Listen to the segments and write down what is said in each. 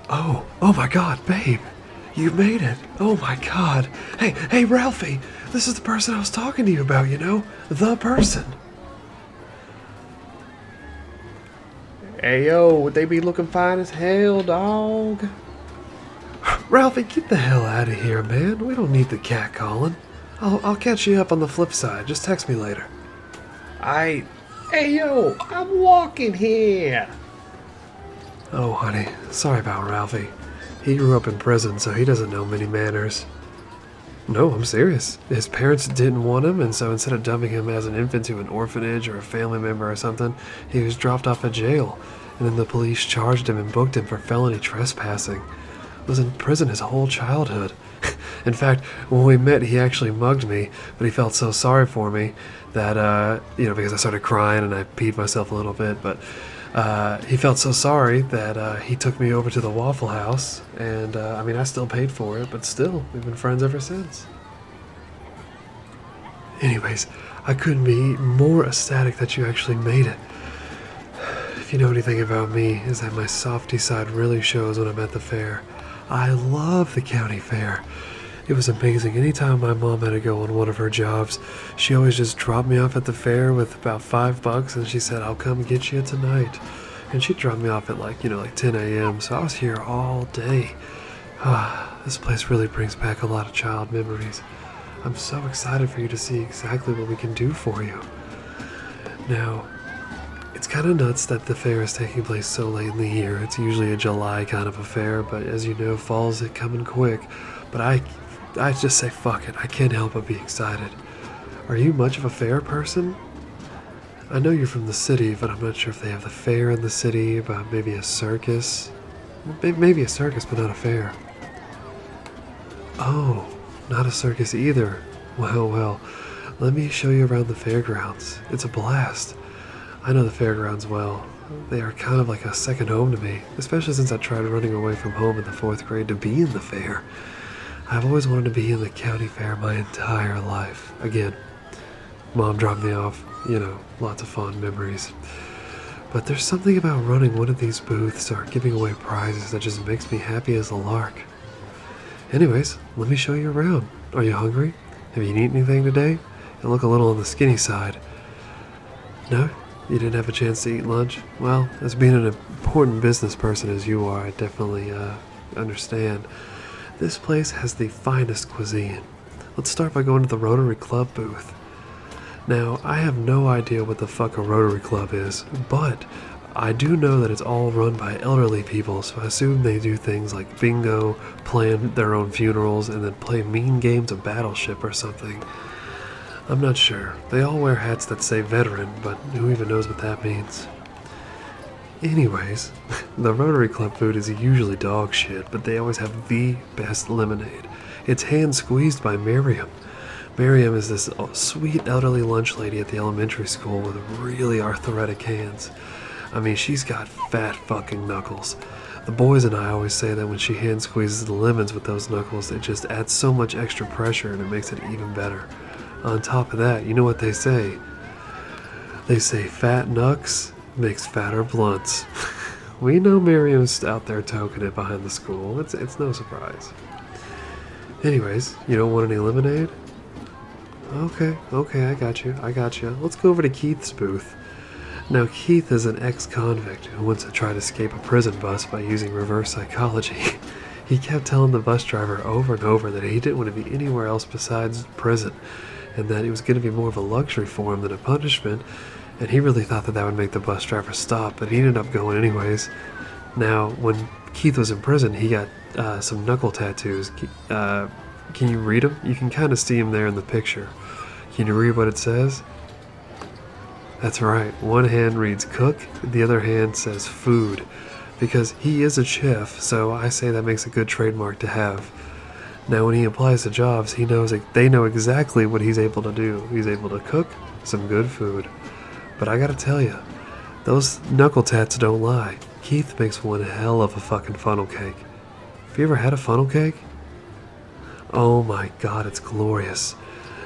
Oh my god, babe. You made it. Oh my god. Hey, Ralphie. This is the person I was talking to you about, you know? The person. Hey yo, would they be looking fine as hell, dog? Ralphie, get the hell out of here, man. We don't need the cat calling. I'll catch you up on the flip side. Just text me later. Hey yo, I'm walking here. Oh, honey. Sorry about Ralphie. He grew up in prison, so he doesn't know many manners. No, I'm serious. His parents didn't want him, and so instead of dumping him as an infant to an orphanage or a family member or something, he was dropped off at jail, and then the police charged him and booked him for felony trespassing. Was in prison his whole childhood. In fact, when we met, he actually mugged me, but he felt so sorry for me that, because I started crying and I peed myself a little bit, but he felt so sorry that he took me over to the Waffle House, and I still paid for it, but still, we've been friends ever since. Anyways, I couldn't be more ecstatic that you actually made it. If you know anything about me, is that my softy side really shows when I'm at the fair. I love the county fair. It was amazing. Anytime my mom had to go on one of her jobs, she always just dropped me off at the fair with about $5, and she said, I'll come get you tonight. And she dropped me off at like 10 a.m., so I was here all day. This place really brings back a lot of child memories. I'm so excited for you to see exactly what we can do for you. Now, it's kind of nuts that the fair is taking place so late in the year. It's usually a July kind of affair, but as you know, fall's coming quick. But I just say fuck it. I can't help but be excited. Are you much of a fair person? I know you're from the city, but I'm not sure if they have the fair in the city, but maybe a circus. Maybe a circus, but not a fair. Oh, not a circus either. Well, let me show you around the fairgrounds. It's a blast. I know the fairgrounds well. They are kind of like a second home to me, especially since I tried running away from home in the 4th grade to be in the fair. I've always wanted to be in the county fair my entire life. Again, Mom dropped me off, lots of fond memories. But there's something about running one of these booths or giving away prizes that just makes me happy as a lark. Anyways, let me show you around. Are you hungry? Have you eaten anything today? You look a little on the skinny side. No? You didn't have a chance to eat lunch? Well, as being an important business person as you are, I definitely understand. This place has the finest cuisine. Let's start by going to the Rotary Club booth. Now, I have no idea what the fuck a Rotary Club is, but I do know that it's all run by elderly people, so I assume they do things like bingo, plan their own funerals, and then play mean games of Battleship or something. I'm not sure. They all wear hats that say veteran, but who even knows what that means? Anyways, the Rotary Club food is usually dog shit, but they always have the best lemonade. It's hand squeezed by Miriam. Miriam is this sweet elderly lunch lady at the elementary school with really arthritic hands. She's got fat fucking knuckles. The boys and I always say that when she hand squeezes the lemons with those knuckles, it just adds so much extra pressure and it makes it even better. On top of that, you know what they say? They say fat knucks makes fatter blunts. We know Miriam's out there toking it behind the school. It's no surprise. Anyways, you don't want any lemonade? Okay, I got you. Let's go over to Keith's booth. Now, Keith is an ex-convict who wants to try to escape a prison bus by using reverse psychology. He kept telling the bus driver over and over that he didn't want to be anywhere else besides prison, and that it was going to be more of a luxury for him than a punishment, and he really thought that would make the bus driver stop, but he ended up going anyways. Now, when Keith was in prison, he got some knuckle tattoos. Can you read them? You can kind of see them there in the picture. Can you read what it says? That's right. One hand reads cook, the other hand says food, because he is a chef, so I say that makes a good trademark to have. Now, when he applies to jobs, they know exactly what he's able to do. He's able to cook some good food. But I gotta tell you, those knuckle tats don't lie. Keith makes one hell of a fucking funnel cake. Have you ever had a funnel cake? Oh my god, it's glorious.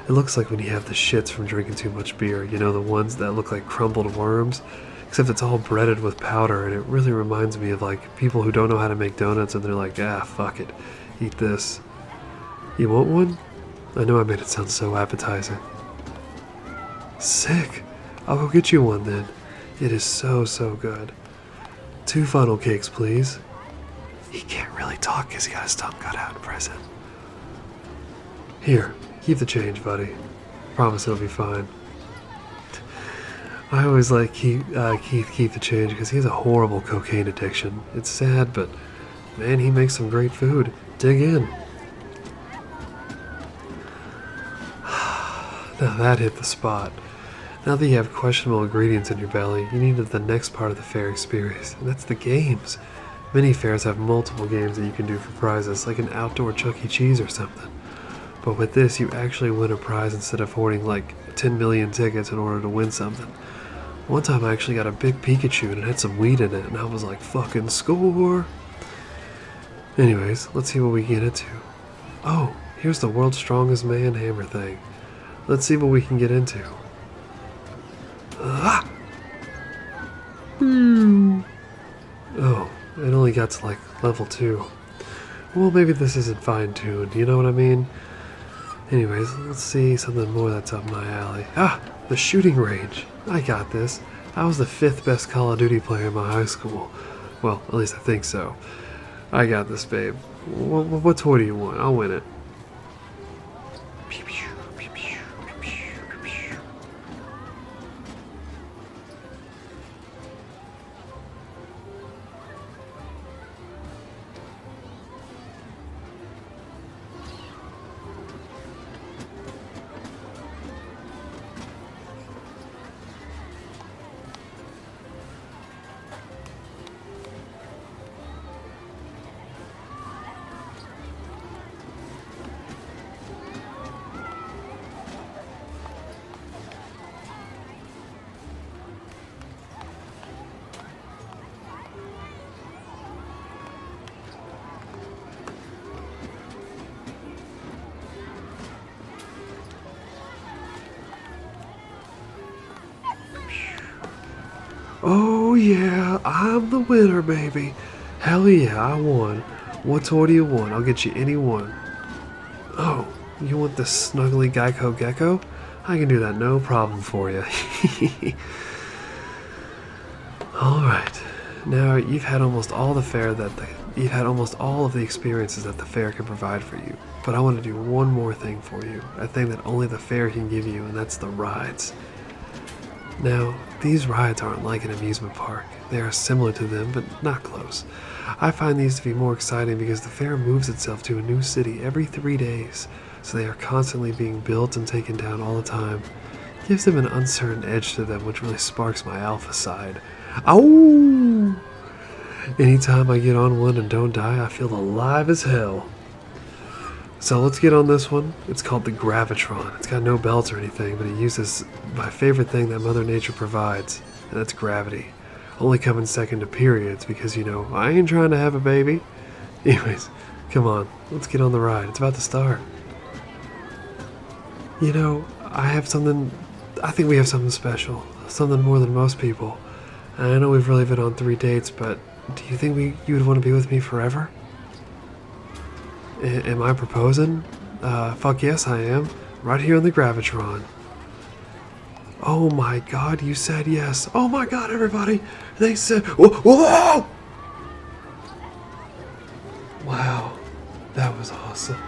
It looks like when you have the shits from drinking too much beer, the ones that look like crumbled worms. except it's all breaded with powder, and it really reminds me of like people who don't know how to make donuts and they're like, ah, fuck it, eat this. You want one? I know I made it sound so appetizing. Sick! I'll go get you one then. It is so, so good. 2 funnel cakes, please. He can't really talk because he got his tongue cut out in prison. Here, keep the change, buddy. Promise it'll be fine. I always like Keith keep the change because he has a horrible cocaine addiction. It's sad, but man, he makes some great food. Dig in. Now that hit the spot. Now that you have questionable ingredients in your belly, you need the next part of the fair experience, and that's the games. Many fairs have multiple games that you can do for prizes, like an outdoor Chuck E. Cheese or something. But with this, you actually win a prize instead of hoarding like 10 million tickets in order to win something. One time I actually got a big Pikachu and it had some weed in it, and I was like, fucking score! Anyways, let's see what we get into. Oh, here's the world's strongest man hammer thing. Let's see what we can get into. Ah! Oh, it only got to like level 2. Well, maybe this isn't fine-tuned, you know what I mean? Anyways, let's see something more that's up my alley. Ah, the shooting range. I got this. I was the 5th best Call of Duty player in my high school. Well, at least I think so. I got this, babe. What toy do you want? I'll win it. Pew, pew, pew, pew, pew, pew, pew. Oh yeah, I'm the winner, baby. Hell yeah, I won. What toy do you want? I'll get you any one. Oh, you want the snuggly Geico Gecko? I can do that no problem for you. Alright, now you've had almost all the fair you've had almost all of the experiences that the fair can provide for you. But I want to do one more thing for you, a thing that only the fair can give you, and that's the rides. Now, these rides aren't like an amusement park. They are similar to them, but not close. I find these to be more exciting because the fair moves itself to a new city every 3 days, so they are constantly being built and taken down all the time. It gives them an uncertain edge to them, which really sparks my alpha side. Ow! Anytime I get on one and don't die, I feel alive as hell. So let's get on this one. It's called the Gravitron. It's got no belts or anything, but it uses my favorite thing that Mother Nature provides, and that's gravity. Only coming second to periods because, you know, I ain't trying to have a baby. Anyways, come on, let's get on the ride. It's about to start. You know, I think we have something special. Something more than most people. I know we've really been on 3 dates, but do you think you would want to be with me forever? Am I proposing? Fuck yes I am. Right here on the Gravitron. Oh my god, you said yes. Oh my god, everybody. They said, whoa, whoa! Wow, that was awesome.